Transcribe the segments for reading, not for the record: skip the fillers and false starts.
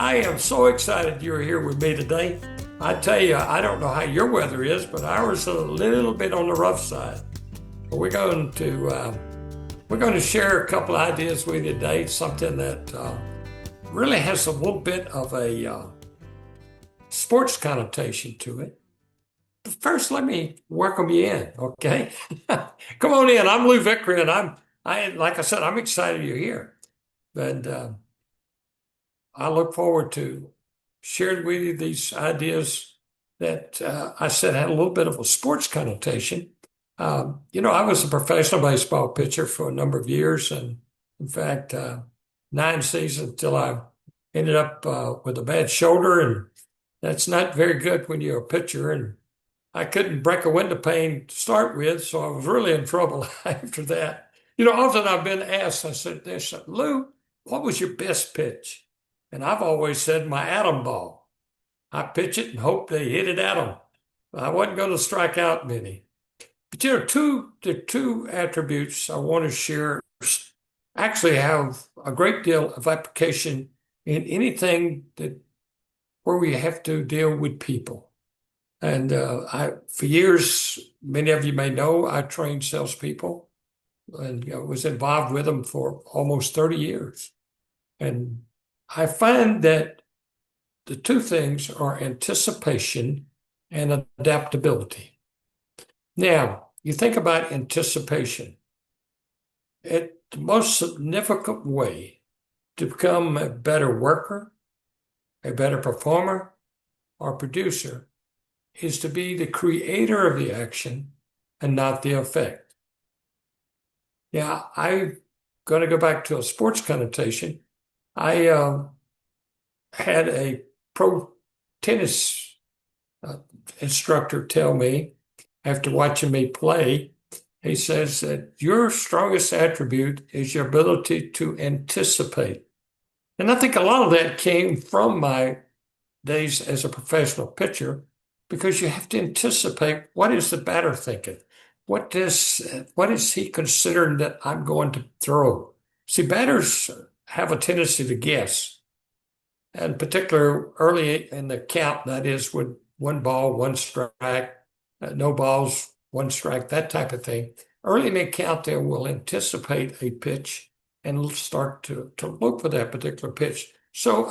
I am so excited you're here with me today. I tell you, I don't know how your weather is, but ours is a little bit on the rough side. But we're going to share a couple of ideas with you today. Something that really has a little bit of a sports connotation to it. But first, let me welcome you in, okay? Come on in. I'm Lou Vickery, and like I said, I'm excited you're here. And I look forward to sharing with you these ideas that I said had a little bit of a sports connotation. I was a professional baseball pitcher for a number of years, and in fact, 9 seasons until I ended up with a bad shoulder, and that's not very good when you're a pitcher. And I couldn't break a window pane to start with, so I was really in trouble after that. Often I've been asked, they said, Lou, what was your best pitch? And I've always said my atom ball. I pitch it and hope they hit it at them. I wasn't going to strike out many. But the two attributes I want to share actually have a great deal of application in anything where we have to deal with people. And for years, many of you may know, I trained salespeople and was involved with them for almost 30 years. And I find that the two things are anticipation and adaptability. Now, you think about anticipation. The most significant way to become a better worker, a better performer, or producer is to be the creator of the action and not the effect. Now, I'm going to go back to a sports connotation. I had a pro tennis instructor tell me after watching me play, he says that your strongest attribute is your ability to anticipate. And I think a lot of that came from my days as a professional pitcher, because you have to anticipate what is the batter thinking? What is he considering that I'm going to throw? See, batters have a tendency to guess. And particularly early in the count, that is with 1 ball, 1 strike, no balls, 1 strike, that type of thing. Early in the count, they will anticipate a pitch and start to look for that particular pitch. So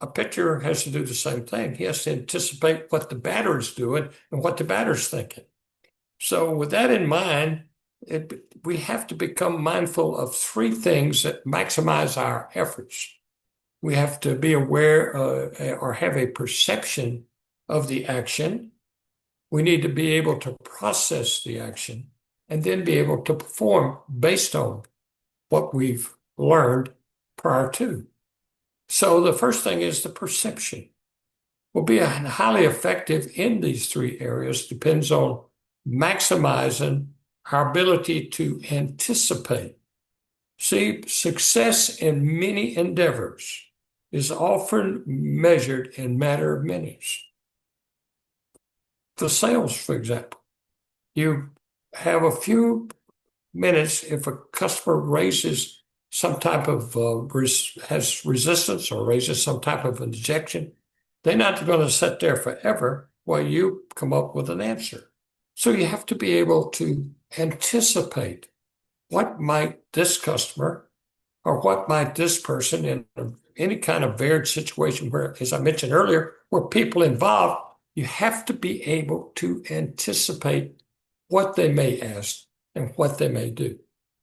a pitcher has to do the same thing. He has to anticipate what the batter is doing and what the batter's thinking. So with that in mind, we have to become mindful of 3 things that maximize our efforts. We have to be aware or have a perception of the action. We need to be able to process the action and then be able to perform based on what we've learned prior to. So the first thing is the perception. We'll be highly effective in these 3 areas, depends on maximizing our ability to anticipate. See, success in many endeavors is often measured in matter of minutes. The sales, for example, you have a few minutes if a customer raises some type of has resistance or raises some type of objection. They're not going to sit there forever while you come up with an answer. So you have to be able to anticipate what might this customer or what might this person in any kind of varied situation where, as I mentioned earlier, where people involved, you have to be able to anticipate what they may ask and what they may do.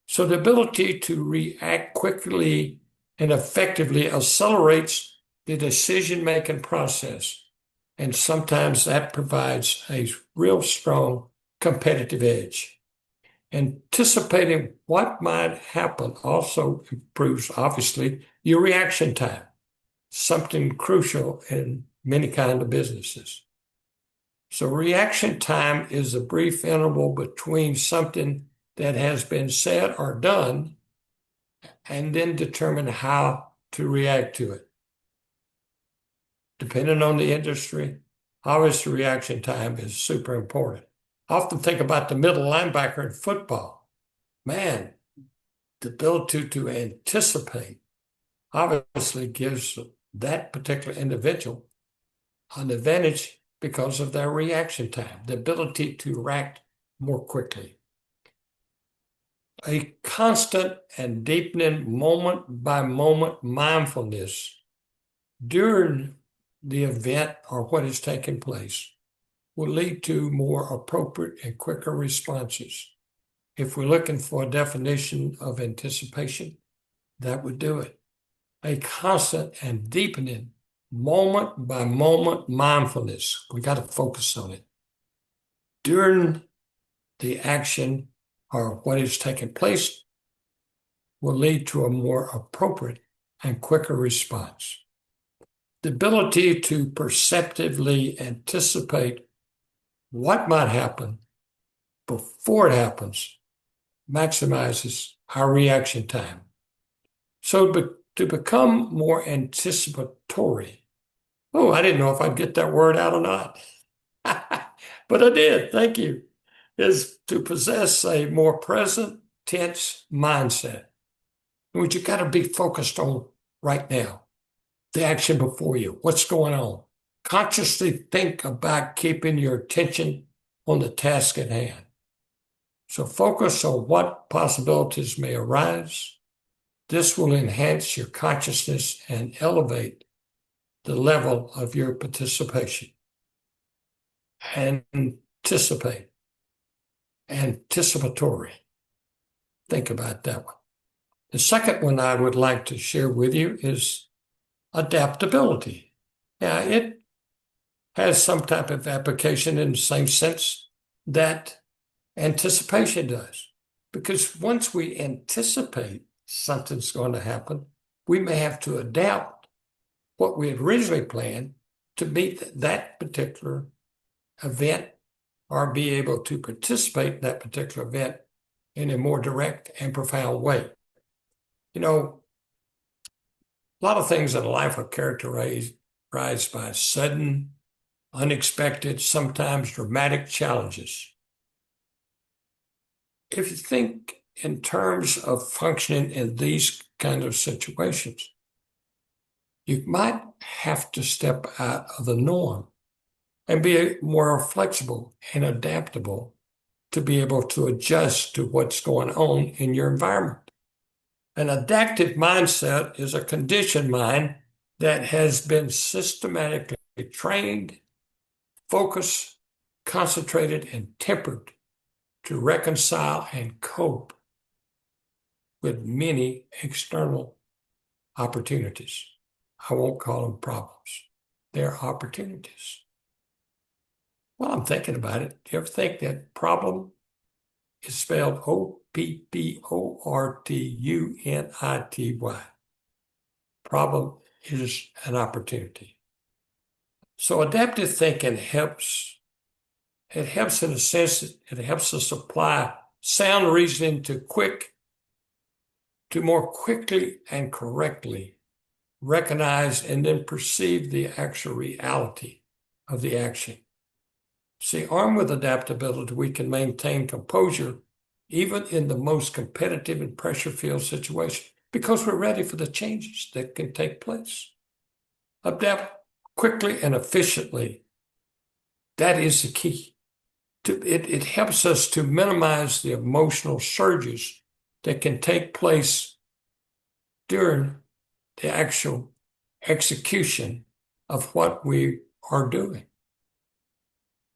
So the ability to react quickly and effectively accelerates the decision-making process. And sometimes that provides a real strong competitive edge. Anticipating what might happen also improves, obviously, your reaction time, something crucial in many kinds of businesses. So reaction time is a brief interval between something that has been said or done and then determine how to react to it. Depending on the industry, obviously reaction time is super important. I often think about the middle linebacker in football. Man, the ability to anticipate obviously gives that particular individual an advantage because of their reaction time, the ability to react more quickly. A constant and deepening moment by moment mindfulness during the event or what is taking place will lead to more appropriate and quicker responses. If we're looking for a definition of anticipation, that would do it. A constant and deepening moment by moment mindfulness. We got to focus on it during the action or what is taking place will lead to a more appropriate and quicker response. The ability to perceptively anticipate what might happen before it happens maximizes our reaction time. So to become more anticipatory, oh, I didn't know if I'd get that word out or not, but I did, thank you, is to possess a more present, tense mindset, which you got to be focused on right now, the action before you, what's going on. Consciously think about keeping your attention on the task at hand. So focus on what possibilities may arise. This will enhance your consciousness and elevate the level of your participation. Anticipate. Anticipatory. Think about that one. The second one I would like to share with you is adaptability. Now, it has some type of application in the same sense that anticipation does. Because once we anticipate something's going to happen, we may have to adapt what we had originally planned to meet that particular event or be able to participate in that particular event in a more direct and profound way. You know, a lot of things in life are characterized by sudden, unexpected, sometimes dramatic challenges. If you think in terms of functioning in these kind of situations, you might have to step out of the norm and be more flexible and adaptable to be able to adjust to what's going on in your environment. An adaptive mindset is a conditioned mind that has been systematically trained, focused, concentrated, and tempered to reconcile and cope with many external opportunities. I won't call them problems. They're opportunities. While I'm thinking about it, do you ever think that problem is spelled O-P-P-O-R-T-U-N-I-T-Y? Problem is an opportunity. So adaptive thinking helps. It helps in a sense that it helps us apply sound reasoning to more quickly and correctly recognize and then perceive the actual reality of the action. See, armed with adaptability, we can maintain composure even in the most competitive and pressure-filled situation because we're ready for the changes that can take place. Adapt quickly and efficiently. That is the key. It helps us to minimize the emotional surges that can take place during the actual execution of what we are doing.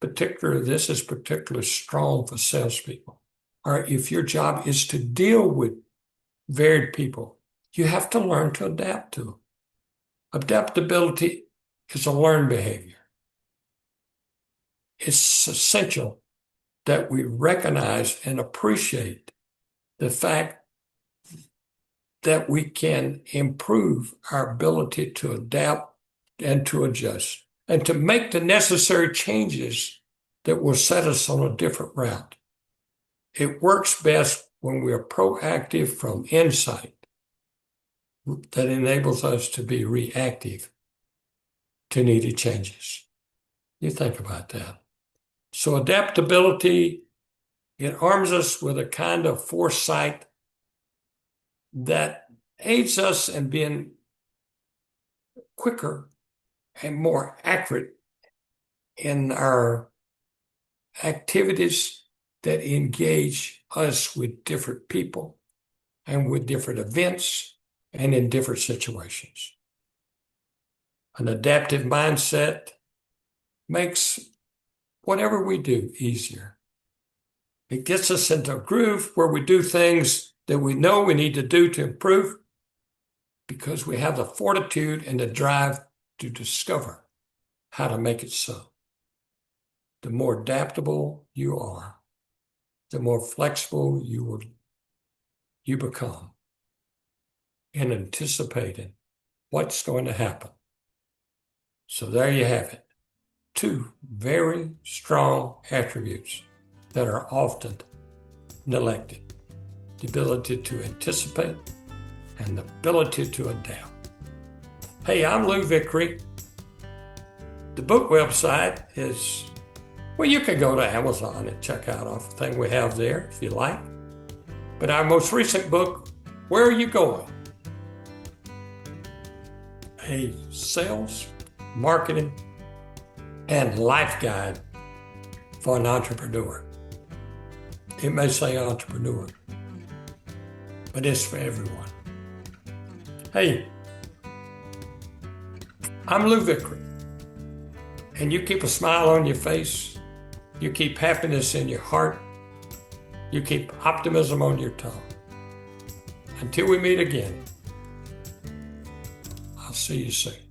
This is particularly strong for salespeople. Or if your job is to deal with varied people, you have to learn to adapt to them. Adaptability is a learned behavior. It's essential that we recognize and appreciate the fact that we can improve our ability to adapt and to adjust and to make the necessary changes that will set us on a different route. It works best when we are proactive from insight that enables us to be reactive to needed changes. You think about that. So adaptability, it arms us with a kind of foresight that aids us in being quicker and more accurate in our activities that engage us with different people and with different events and in different situations. An adaptive mindset makes whatever we do easier. It gets us into a groove where we do things that we know we need to do to improve because we have the fortitude and the drive to discover how to make it so. The more adaptable you are, the more flexible you become in anticipating what's going to happen. So there you have it. Two very strong attributes that are often neglected. The ability to anticipate and the ability to adapt. Hey, I'm Lou Vickery. The book website is, well, you can go to Amazon and check out everything we have there if you like. But our most recent book, Where Are You Going? A sales, marketing, and life guide for an entrepreneur. It may say entrepreneur, but it's for everyone. Hey, I'm Lou Vickery, and you keep a smile on your face, you keep happiness in your heart, you keep optimism on your tongue. Until we meet again, I'll see you soon.